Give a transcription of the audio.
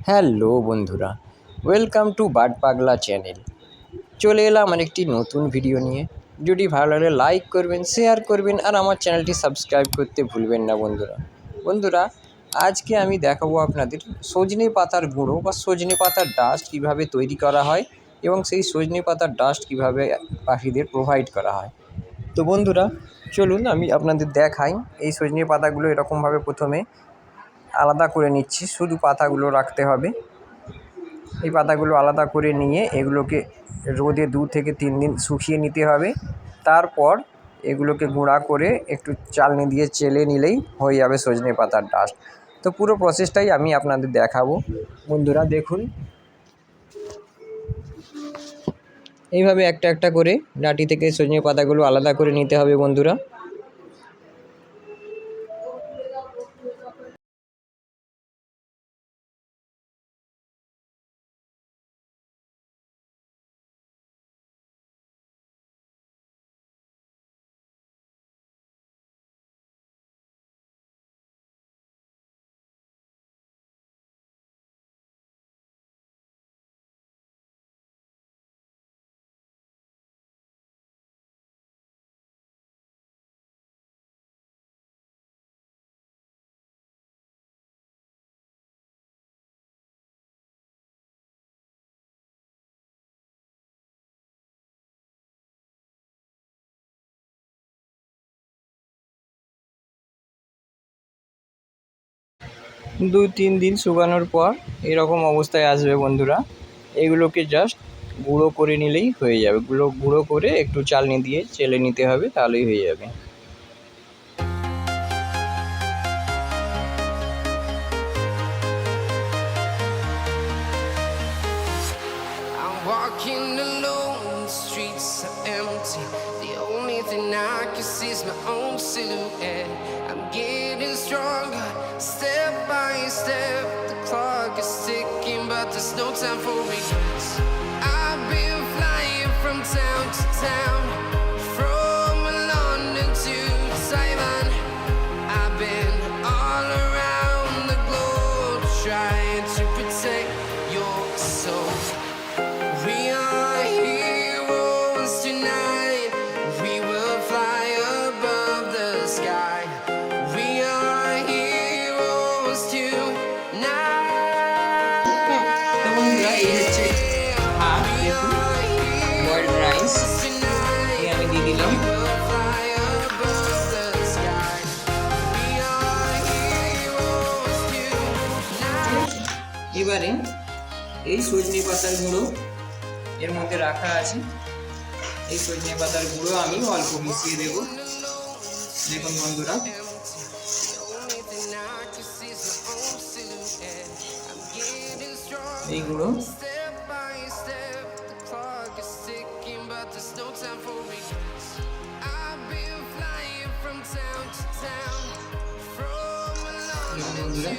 Hello বন্ধুরা, welcome to but পাগলা channel. চলে এলাম আরেকটি নতুন ভিডিও নিয়ে। যদি ভালো লাগলে লাইক করবেন, শেয়ার করবেন আর আমার চ্যানেলটি সাবস্ক্রাইব করতে ভুলবেন না বন্ধুরা। আজকে আমি দেখাবো আপনাদের সজনে পাতার গুঁড়ো বা সজনে পাতার ডাস্ট কীভাবে তৈরি করা হয় এবং সেই সজনে পাতার ডাস্ট কীভাবে পাখিদের প্রোভাইড করা হয়। তো বন্ধুরা চলুন আমি আপনাদের দেখাই। এই সজনে পাতাগুলো এরকমভাবে প্রথমে আলাদা করে নিচ্ছি, শুধু পাতাগুলো রাখতে হবে। এই পাতাগুলো আলাদা করে নিয়ে এগুলোকে রোদে 2 থেকে 3 দিন শুকিয়ে নিতে হবে। তারপর এগুলোকে গুঁড়া করে একটু চালনি দিয়ে চেলে নিলেই হয়ে যাবে সজনে পাতার ডাস্ট। তো পুরো প্রসেসটাই আমি আপনাদের দেখাবো। বন্ধুরা দেখুন, এইভাবে একটা একটা করে ডাঁটি থেকে সজনে পাতাগুলো আলাদা করে নিতে হবে বন্ধুরা। দু 3 দিন শুকানোর পর এরকম অবস্থায় আসবে বন্ধুরা। এগুলোকে জাস্ট গুঁড়ো করে নিলেই হয়ে যাবে। গুঁড়ো করে একটু চালনি দিয়ে চেলে নিতে হবে, তাহলেই হয়ে যাবে। Walking alone, the streets are empty. The only thing I can see is my own silhouette. I'm getting stronger, step by step. The clock is ticking, but there's no time for regrets. I've been flying from town to town, from London to Taiwan. I've been all around the globe trying to protect your soul. We are heroes tonight. We will fly above the sky. We are heroes tonight. তো বন্ধুরা এই হচ্ছে ভাত, দেখুন boiled rice আমি দিয়ে দিলাম। এবারে এই সজনে পাতার গুঁড়ো এর মধ্যে রাখা আছে। এই সজনে পাতার গুঁড়ো আমি অল্প মিশিয়ে দেব। দেখুন বন্ধুরা, এই গুঁড়ো বন্ধুরা